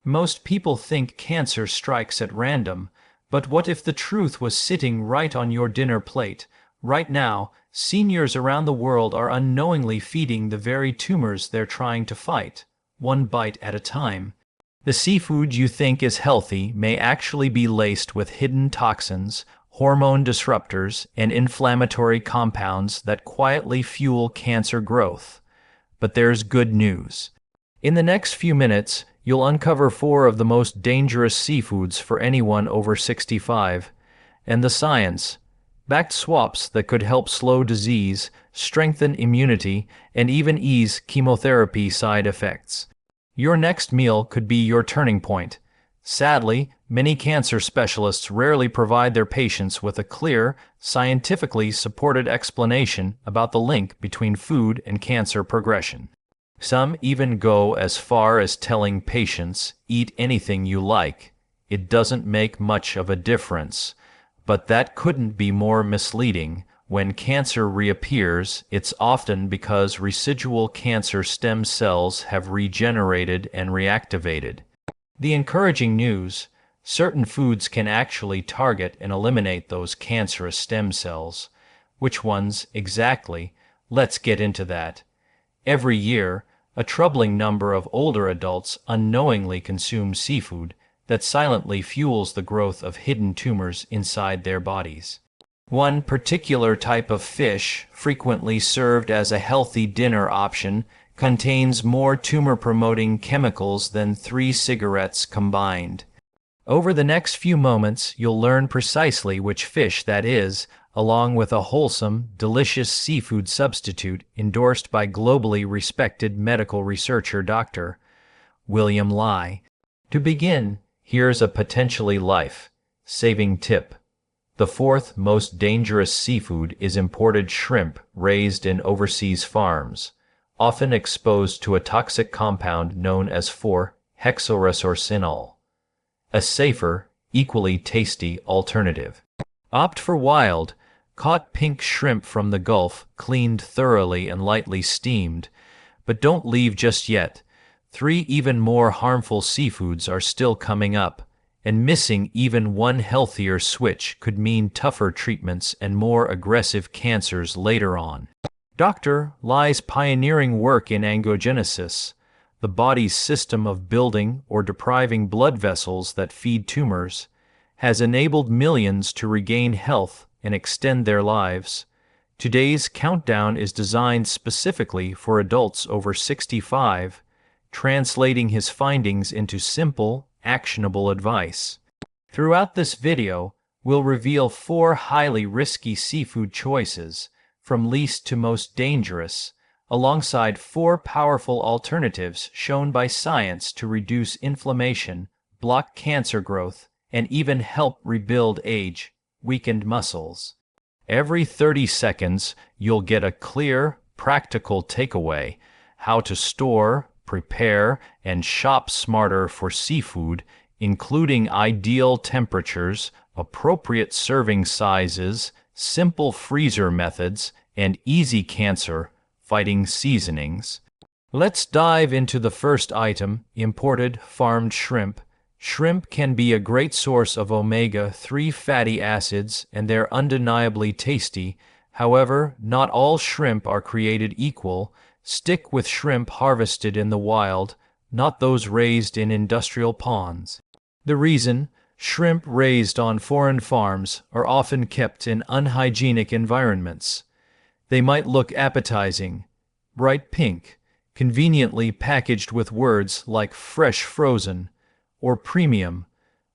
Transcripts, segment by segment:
Most people think cancer strikes at random, but what if the truth was sitting right on your dinner plate? Right now, seniors around the world are unknowingly feeding the very tumors they're trying to fight, one bite at a time. The seafood you think is healthy may actually be laced with hidden toxins, hormone disruptors, and inflammatory compounds that quietly fuel cancer growth. But there's good news. In the next few minutes, you'll uncover 4 of the most dangerous seafoods for anyone over 65, and the science-backed swaps that could help slow disease, strengthen immunity, and even ease chemotherapy side effects. Your next meal could be your turning point. Sadly, many cancer specialists rarely provide their patients with a clear, scientifically supported explanation about the link between food and cancer progression. Some even go as far as telling patients, eat anything you like. It doesn't make much of a difference. But that couldn't be more misleading. When cancer reappears, it's often because residual cancer stem cells have regenerated and reactivated. The encouraging news: certain foods can actually target and eliminate those cancerous stem cells. Which ones exactly? Let's get into that. Every year, a troubling number of older adults unknowingly consume seafood that silently fuels the growth of hidden tumors inside their bodies. One particular type of fish, frequently served as a healthy dinner option, contains more tumor-promoting chemicals than 3 cigarettes combined. Over the next few moments, you'll learn precisely which fish that is, along with a wholesome, delicious seafood substitute endorsed by globally respected medical researcher Dr. William Lai. To begin, here's a potentially life-saving tip. The 4th most dangerous seafood is imported shrimp raised in overseas farms, often exposed to a toxic compound known as 4-hexylresorcinol. A safer, equally tasty alternative. Opt for wild, caught pink shrimp from the Gulf, cleaned thoroughly and lightly steamed. But don't leave just yet. 3 even more harmful seafoods are still coming up, and missing even one healthier switch could mean tougher treatments and more aggressive cancers later on. Dr. Lai's pioneering work in angiogenesis, the body's system of building or depriving blood vessels that feed tumors, has enabled millions to regain health and extend their lives. Today's countdown is designed specifically for adults over 65, translating his findings into simple, actionable advice. Throughout this video, we'll reveal 4 highly risky seafood choices, from least to most dangerous, alongside 4 powerful alternatives shown by science to reduce inflammation, block cancer growth, and even help rebuild age-weakened muscles. Every 30 seconds, you'll get a clear, practical takeaway: how to store, prepare, and shop smarter for seafood, including ideal temperatures, appropriate serving sizes, simple freezer methods, and easy cancer-fighting seasonings. Let's dive into the first item: imported farmed shrimp. Shrimp can be a great source of omega-3 fatty acids, and they're undeniably tasty. However, not all shrimp are created equal. Stick with shrimp harvested in the wild, not those raised in industrial ponds. The reason: shrimp raised on foreign farms are often kept in unhygienic environments. They might look appetizing, bright pink, conveniently packaged with words like fresh frozen or premium,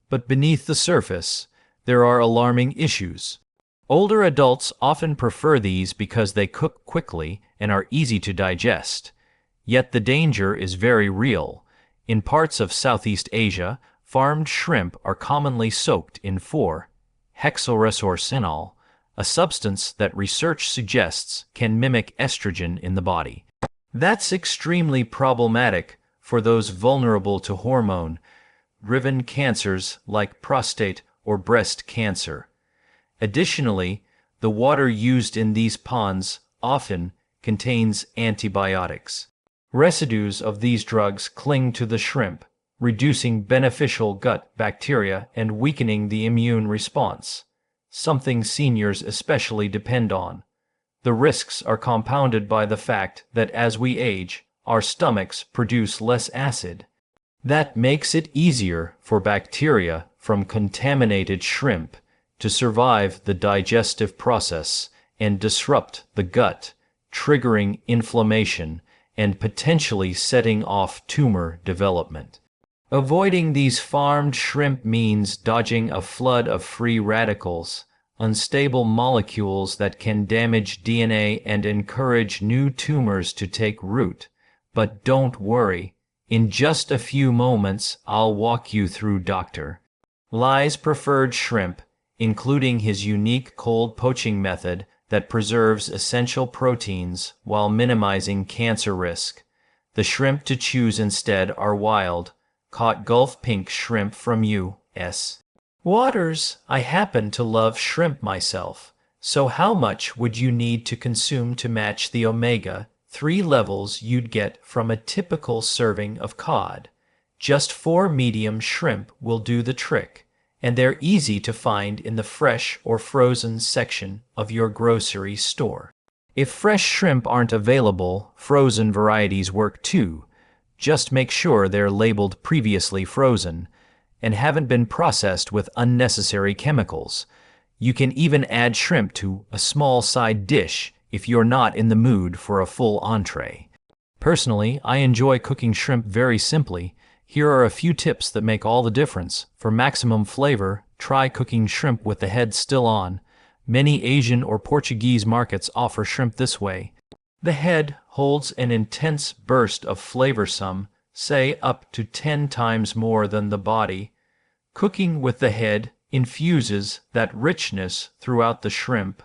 but beneath the surface, there are alarming issues. Older adults often prefer these because they cook quickly and are easy to digest. Yet the danger is very real. In parts of Southeast Asia, farmed shrimp are commonly soaked in 4-hexylresorcinol, a substance that research suggests can mimic estrogen in the body. That's extremely problematic for those vulnerable to hormone-driven cancers like prostate or breast cancer. Additionally, the water used in these ponds often contains antibiotics. Residues of these drugs cling to the shrimp, reducing beneficial gut bacteria and weakening the immune response, something seniors especially depend on. The risks are compounded by the fact that as we age, our stomachs produce less acid. That makes it easier for bacteria from contaminated shrimp to survive the digestive process and disrupt the gut, triggering inflammation and potentially setting off tumor development. Avoiding these farmed shrimp means dodging a flood of free radicals, unstable molecules that can damage DNA and encourage new tumors to take root. But don't worry. In just a few moments, I'll walk you through Dr. Lai's preferred shrimp, including his unique cold poaching method that preserves essential proteins while minimizing cancer risk. The shrimp to choose instead are wild, caught Gulf pink shrimp from U.S. waters. I happen to love shrimp myself, so how much would you need to consume to match the omega-3 levels you'd get from a typical serving of cod? Just 4 medium shrimp will do the trick, and they're easy to find in the fresh or frozen section of your grocery store. If fresh shrimp aren't available, frozen varieties work too. Just make sure they're labeled previously frozen and haven't been processed with unnecessary chemicals. You can even add shrimp to a small side dish if you're not in the mood for a full entree. Personally, I enjoy cooking shrimp very simply. Here are a few tips that make all the difference. For maximum flavor, try cooking shrimp with the head still on. Many Asian or Portuguese markets offer shrimp this way. The head holds an intense burst of flavor, some say up to 10 times more than the body. Cooking with the head infuses that richness throughout the shrimp.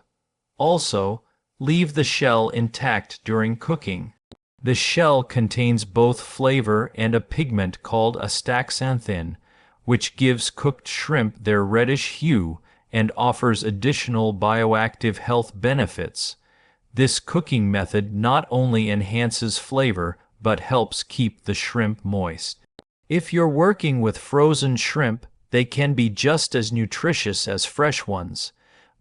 Also, leave the shell intact during cooking. The shell contains both flavor and a pigment called astaxanthin, which gives cooked shrimp their reddish hue and offers additional bioactive health benefits. This cooking method not only enhances flavor, but helps keep the shrimp moist. If you're working with frozen shrimp, they can be just as nutritious as fresh ones.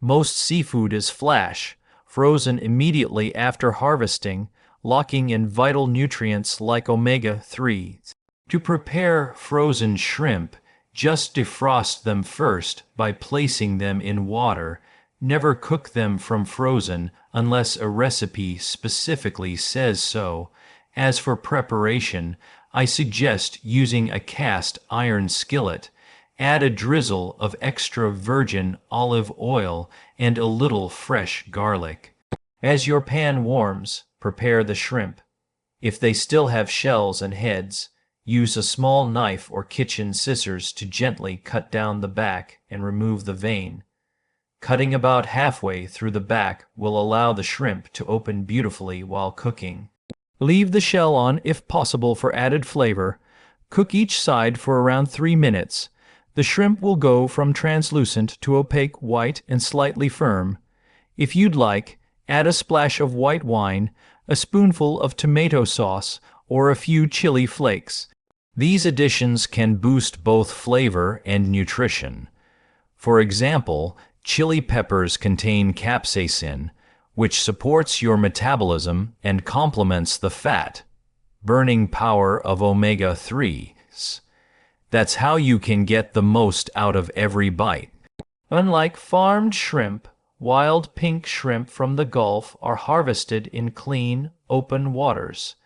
Most seafood is flash, frozen immediately after harvesting, locking in vital nutrients like omega-3. To prepare frozen shrimp, just defrost them first by placing them in water. Never cook them from frozen unless a recipe specifically says so. As for preparation, I suggest using a cast iron skillet. Add a drizzle of extra virgin olive oil and a little fresh garlic. As your pan warms, prepare the shrimp. If they still have shells and heads, use a small knife or kitchen scissors to gently cut down the back and remove the vein. Cutting about halfway through the back will allow the shrimp to open beautifully while cooking. Leave the shell on if possible for added flavor. Cook each side for around 3 minutes. The shrimp will go from translucent to opaque white and slightly firm. If you'd like, add a splash of white wine, a spoonful of tomato sauce, or a few chili flakes. These additions can boost both flavor and nutrition. For example, chili peppers contain capsaicin, which supports your metabolism and complements the fat burning power of omega-3s. That's how you can get the most out of every bite. Unlike farmed shrimp, wild pink shrimp from the Gulf are harvested in clean, open waters.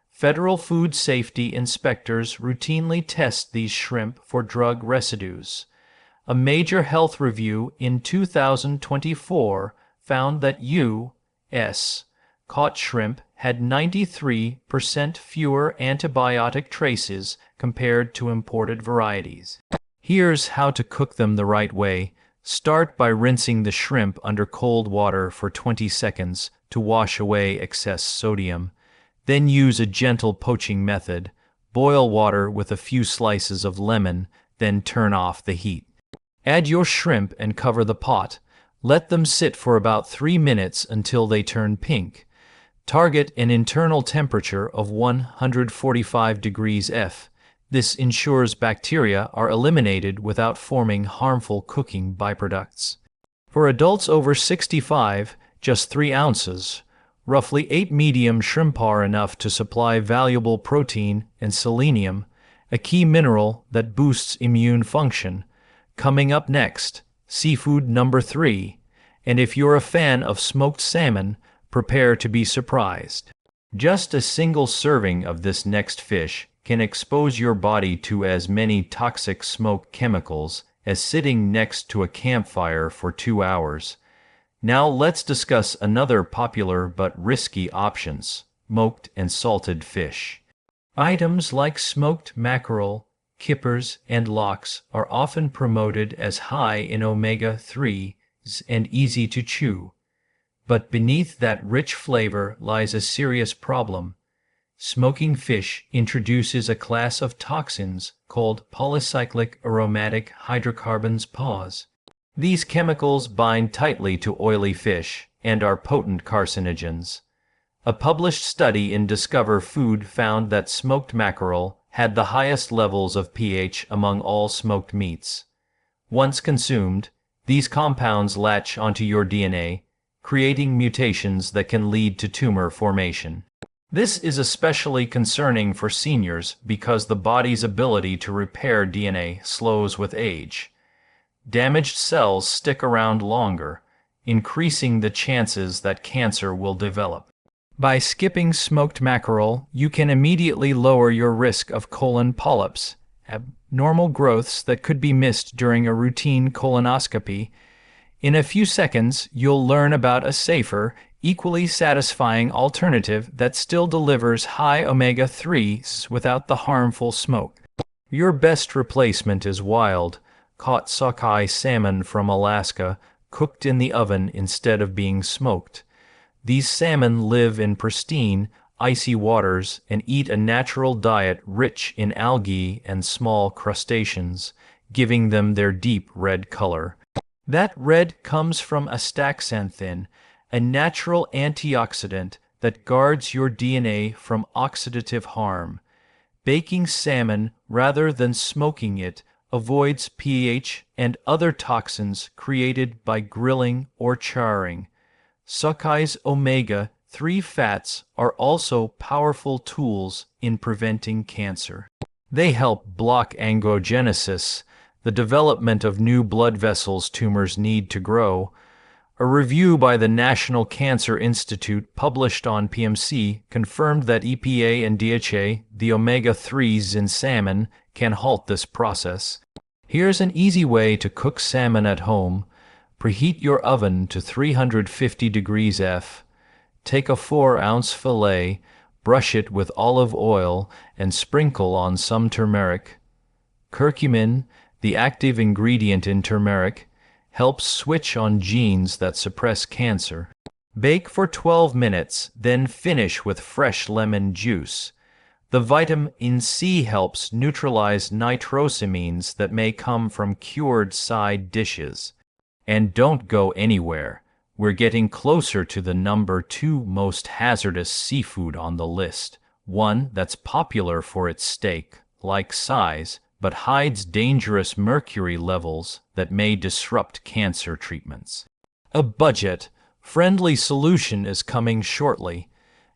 Federal food safety inspectors routinely test these shrimp for drug residues. A major health review in 2024 found that U.S. caught shrimp had 93% fewer antibiotic traces compared to imported varieties. Here's how to cook them the right way. Start by rinsing the shrimp under cold water for 20 seconds to wash away excess sodium. Then use a gentle poaching method. Boil water with a few slices of lemon, then turn off the heat. Add your shrimp and cover the pot. Let them sit for about 3 minutes until they turn pink. Target an internal temperature of 145 degrees F. This ensures bacteria are eliminated without forming harmful cooking byproducts. For adults over 65, just 3 ounces. Roughly 8 medium shrimp are enough to supply valuable protein and selenium, a key mineral that boosts immune function. Coming up next, seafood number 3. And if you're a fan of smoked salmon, prepare to be surprised. Just a single serving of this next fish can expose your body to as many toxic smoke chemicals as sitting next to a campfire for 2 hours. Now let's discuss another popular but risky options: smoked and salted fish. Items like smoked mackerel, kippers, and lox are often promoted as high in omega-3s and easy to chew. But beneath that rich flavor lies a serious problem. Smoking fish introduces a class of toxins called polycyclic aromatic hydrocarbons (PAHs). These chemicals bind tightly to oily fish and are potent carcinogens. A published study in Discover Food found that smoked mackerel had the highest levels of pH among all smoked meats. Once consumed, these compounds latch onto your DNA, creating mutations that can lead to tumor formation. This is especially concerning for seniors because the body's ability to repair DNA slows with age. Damaged cells stick around longer, increasing the chances that cancer will develop. By skipping smoked mackerel, you can immediately lower your risk of colon polyps, abnormal growths that could be missed during a routine colonoscopy. In a few seconds, you'll learn about a safer, equally satisfying alternative that still delivers high omega-3s without the harmful smoke. Your best replacement is wild, caught sockeye salmon from Alaska, cooked in the oven instead of being smoked. These salmon live in pristine, icy waters and eat a natural diet rich in algae and small crustaceans, giving them their deep red color. That red comes from astaxanthin, a natural antioxidant that guards your DNA from oxidative harm. Baking salmon rather than smoking it avoids pH and other toxins created by grilling or charring. Sockeye's omega-3 fats are also powerful tools in preventing cancer. They help block angiogenesis, the development of new blood vessels tumors need to grow. A review by the National Cancer Institute published on PMC confirmed that EPA and DHA, the omega-3s in salmon, can halt this process. Here's an easy way to cook salmon at home. Preheat your oven to 350 degrees F. Take a 4-ounce fillet, brush it with olive oil, and sprinkle on some turmeric. Curcumin, the active ingredient in turmeric, helps switch on genes that suppress cancer. Bake for 12 minutes, then finish with fresh lemon juice. The vitamin C helps neutralize nitrosamines that may come from cured side dishes. And don't go anywhere. We're getting closer to the number 2 most hazardous seafood on the list, one that's popular for its steak-like size, but hides dangerous mercury levels that may disrupt cancer treatments. A budget-friendly solution is coming shortly,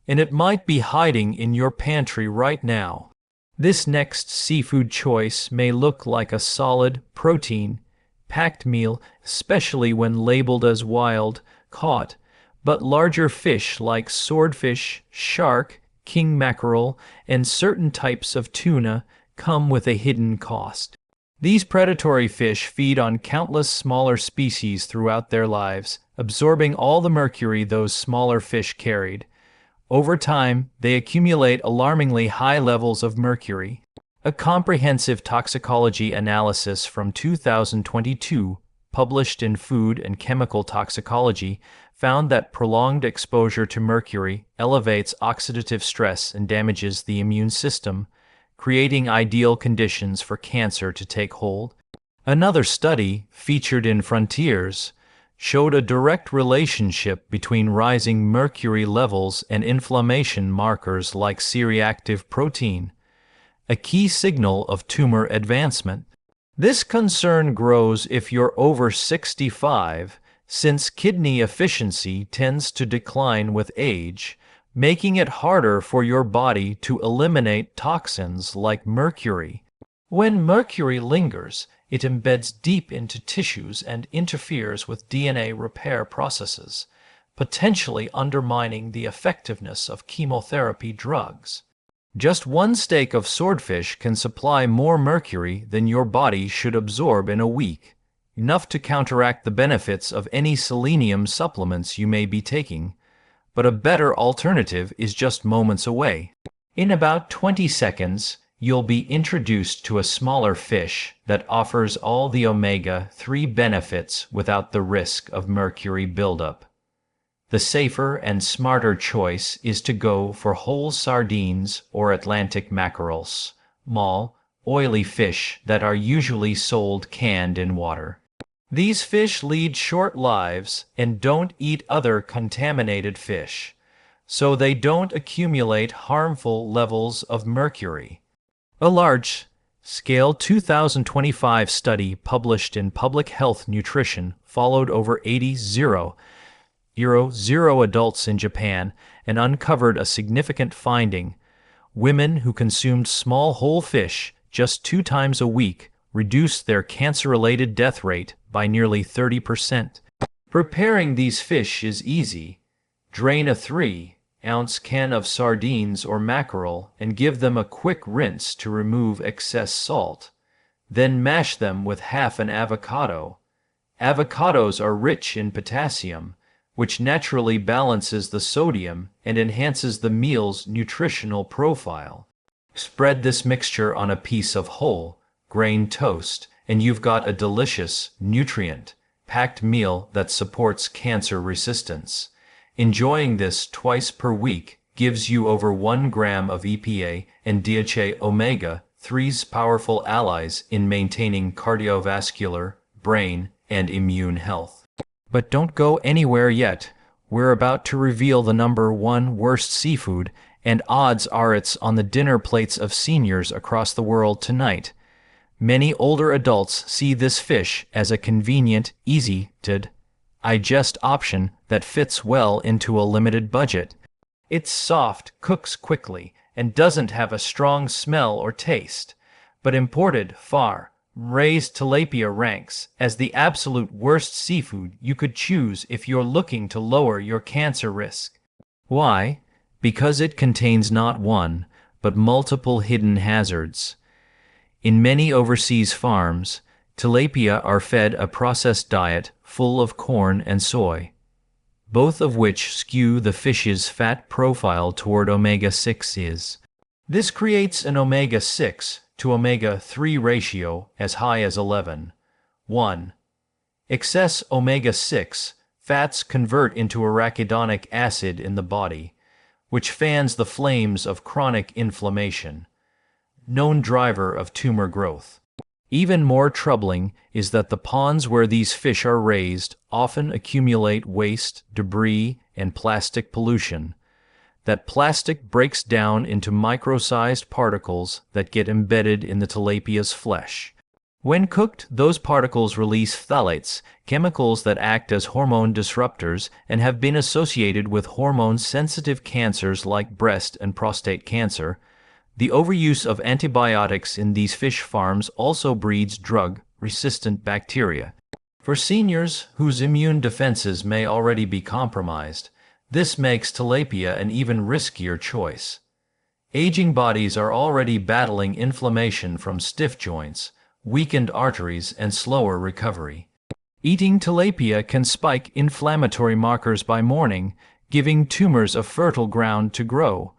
and it might be hiding in your pantry right now. This next seafood choice may look like a solid, protein-packed meal, especially when labeled as wild caught, but larger fish like swordfish, shark, king mackerel, and certain types of tuna come with a hidden cost. These predatory fish feed on countless smaller species throughout their lives, absorbing all the mercury those smaller fish carried. Over time, they accumulate alarmingly high levels of mercury. A comprehensive toxicology analysis from 2022, published in Food and Chemical Toxicology, found that prolonged exposure to mercury elevates oxidative stress and damages the immune system, creating ideal conditions for cancer to take hold. Another study, featured in Frontiers, showed a direct relationship between rising mercury levels and inflammation markers like C-reactive protein. a key signal of tumor advancement. This concern grows if you're over 65, since kidney efficiency tends to decline with age, making it harder for your body to eliminate toxins like mercury. When mercury lingers, it embeds deep into tissues and interferes with DNA repair processes, potentially undermining the effectiveness of chemotherapy drugs. Just one steak of swordfish can supply more mercury than your body should absorb in a week, enough to counteract the benefits of any selenium supplements you may be taking, but a better alternative is just moments away. In about 20 seconds, you'll be introduced to a smaller fish that offers all the omega-3 benefits without the risk of mercury buildup. The safer and smarter choice is to go for whole sardines or Atlantic mackerels, small, oily fish that are usually sold canned in water. These fish lead short lives and don't eat other contaminated fish, so they don't accumulate harmful levels of mercury. A large-scale 2025 study published in Public Health Nutrition followed over 80 zero adults in Japan and uncovered a significant finding. Women who consumed small whole fish just 2 times a week reduced their cancer-related death rate by nearly 30%. Preparing these fish is easy. Drain a 3-ounce can of sardines or mackerel and give them a quick rinse to remove excess salt. Then mash them with half an avocado. Avocados are rich in potassium, which naturally balances the sodium and enhances the meal's nutritional profile. Spread this mixture on a piece of whole grain toast, and you've got a delicious, nutrient-packed meal that supports cancer resistance. Enjoying this twice per week gives you over 1 gram of EPA and DHA omega-3's powerful allies in maintaining cardiovascular, brain, and immune health. But don't go anywhere yet. We're about to reveal the #1 worst seafood, and odds are it's on the dinner plates of seniors across the world tonight. Many older adults see this fish as a convenient, easy-to-digest option that fits well into a limited budget. It's soft, cooks quickly, and doesn't have a strong smell or taste. But imported, farm-raised tilapia ranks as the absolute worst seafood you could choose if you're looking to lower your cancer risk. Why? Because it contains not one, but multiple hidden hazards. In many overseas farms, tilapia are fed a processed diet full of corn and soy, both of which skew the fish's fat profile toward omega-6s. This creates an omega-6 to omega-3 ratio as high as 11:1. Excess omega-6 fats convert into arachidonic acid in the body, which fans the flames of chronic inflammation, known driver of tumor growth. Even more troubling is that the ponds where these fish are raised often accumulate waste, debris, and plastic pollution. That plastic breaks down into micro-sized particles that get embedded in the tilapia's flesh. When cooked, those particles release phthalates, chemicals that act as hormone disruptors and have been associated with hormone-sensitive cancers like breast and prostate cancer. The overuse of antibiotics in these fish farms also breeds drug-resistant bacteria. For seniors whose immune defenses may already be compromised, this makes tilapia an even riskier choice. Aging bodies are already battling inflammation from stiff joints, weakened arteries, and slower recovery. Eating tilapia can spike inflammatory markers by morning, giving tumors a fertile ground to grow.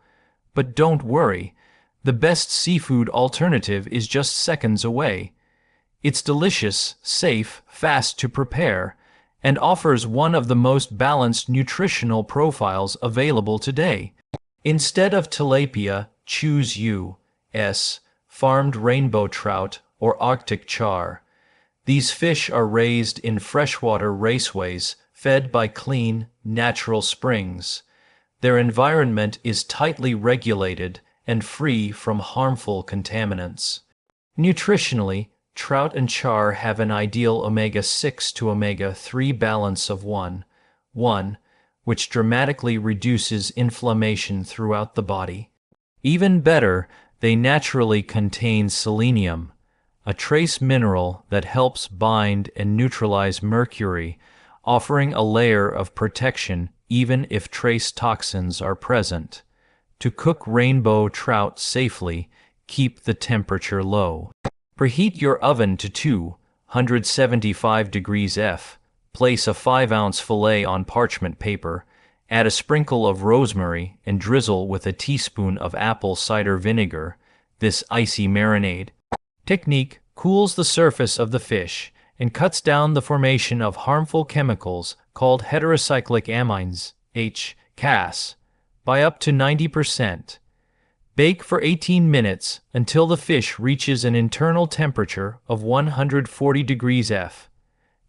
But don't worry. The best seafood alternative is just seconds away. It's delicious, safe, fast to prepare, and offers one of the most balanced nutritional profiles available today. Instead of tilapia, choose U.S. farmed rainbow trout or Arctic char. These fish are raised in freshwater raceways fed by clean, natural springs. Their environment is tightly regulated, and free from harmful contaminants. Nutritionally, trout and char have an ideal omega-6 to omega-3 balance of 1:1, which dramatically reduces inflammation throughout the body. Even better, they naturally contain selenium, a trace mineral that helps bind and neutralize mercury, offering a layer of protection even if trace toxins are present. To cook rainbow trout safely, keep the temperature low. Preheat your oven to 275 degrees F. Place a 5-ounce fillet on parchment paper. Add a sprinkle of rosemary and drizzle with a teaspoon of apple cider vinegar. This icy marinade technique cools the surface of the fish and cuts down the formation of harmful chemicals called heterocyclic amines, HCAS, by up to 90%. Bake for 18 minutes until the fish reaches an internal temperature of 140 degrees F.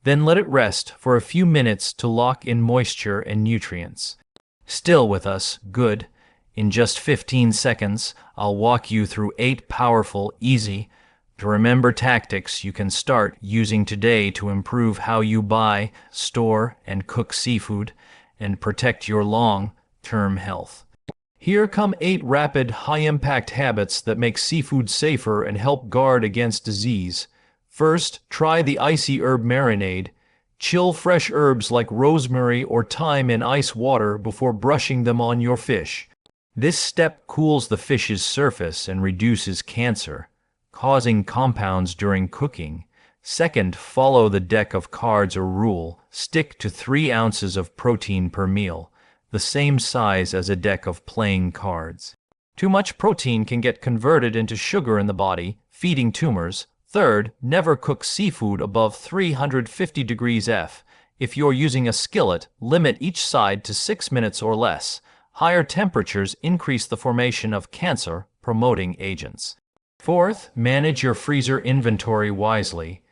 Then let it rest for a few minutes to lock in moisture and nutrients. Still with us? Good. In just 15 seconds, I'll walk you through 8 powerful, easy to remember tactics you can start using today to improve how you buy, store, and cook seafood and protect your long-term health. Here come 8 rapid, high-impact habits that make seafood safer and help guard against disease. First, try the icy herb marinade. Chill fresh herbs like rosemary or thyme in ice water before brushing them on your fish. This step cools the fish's surface and reduces cancer, causing compounds during cooking. Second, follow the deck of cards or rule. Stick to 3 ounces of protein per meal, the same size as a deck of playing cards. Too much protein can get converted into sugar in the body, feeding tumors. Third, never cook seafood above 350 degrees F. If you're using a skillet, limit each side to 6 minutes or less. Higher temperatures increase the formation of cancer-promoting agents. Fourth, manage your freezer inventory wisely.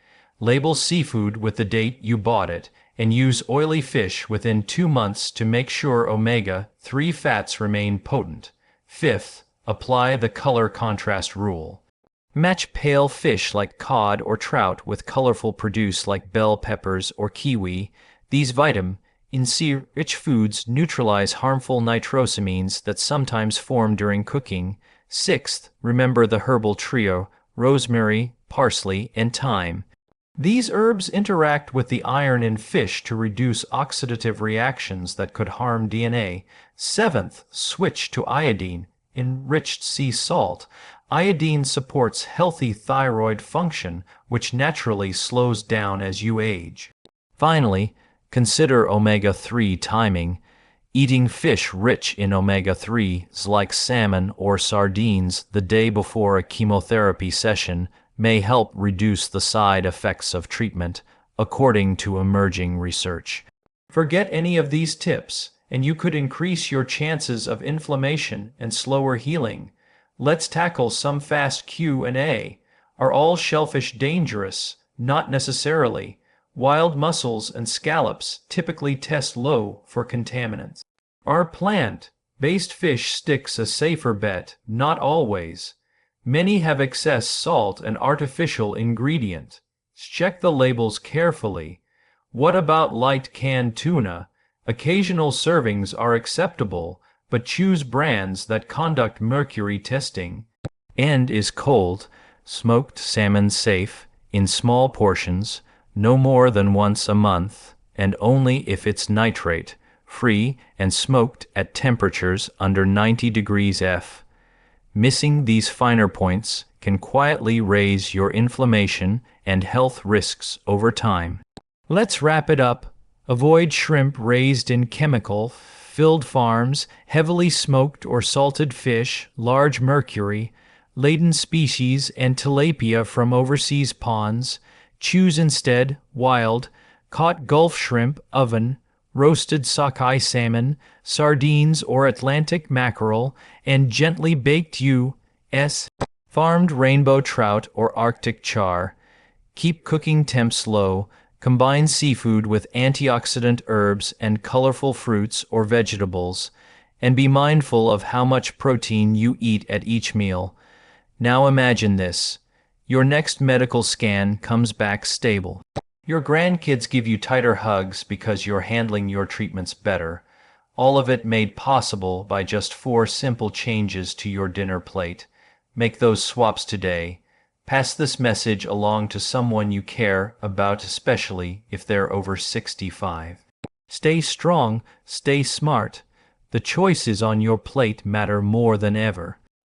Label seafood with the date you bought it, and use oily fish within 2 months to make sure omega-3 fats remain potent. Fifth, apply the color contrast rule. Match pale fish like cod or trout with colorful produce like bell peppers or kiwi. These vitamin C-rich foods neutralize harmful nitrosamines that sometimes form during cooking. Sixth, remember the herbal trio: rosemary, parsley, and thyme. These herbs interact with the iron in fish to reduce oxidative reactions that could harm DNA. Seventh, switch to iodine-enriched sea salt. Iodine supports healthy thyroid function, which naturally slows down as you age. Finally, consider omega-3 timing. Eating fish rich in omega-3s like salmon or sardines the day before a chemotherapy session may help reduce the side effects of treatment, according to emerging research. Forget any of these tips, and you could increase your chances of inflammation and slower healing. Let's tackle some fast Q&A. Are all shellfish dangerous? Not necessarily. Wild mussels and scallops typically test low for contaminants. Are plant-based fish sticks a safer bet? Not always. Many have excess salt and artificial ingredient. Check the labels carefully. What about light canned tuna? Occasional servings are acceptable, but choose brands that conduct mercury testing. And is cold, smoked salmon safe, in small portions, no more than once a month, and only if it's nitrate-free and smoked at temperatures under 90 degrees F. Missing these finer points can quietly raise your inflammation and health risks over time. Let's wrap it up. Avoid shrimp raised in chemical-filled farms, heavily smoked or salted fish, large mercury-laden species, and tilapia from overseas ponds. Choose instead wild, caught Gulf shrimp, oven, roasted sockeye salmon, sardines or Atlantic mackerel, and gently baked U.S. farmed rainbow trout or Arctic char. Keep cooking temps low. Combine seafood with antioxidant herbs and colorful fruits or vegetables. And be mindful of how much protein you eat at each meal. Now imagine this. Your next medical scan comes back stable. Your grandkids give you tighter hugs because you're handling your treatments better. All of it made possible by just 4 simple changes to your dinner plate. Make those swaps today. Pass this message along to someone you care about, especially if they're over 65. Stay strong, stay smart. The choices on your plate matter more than ever.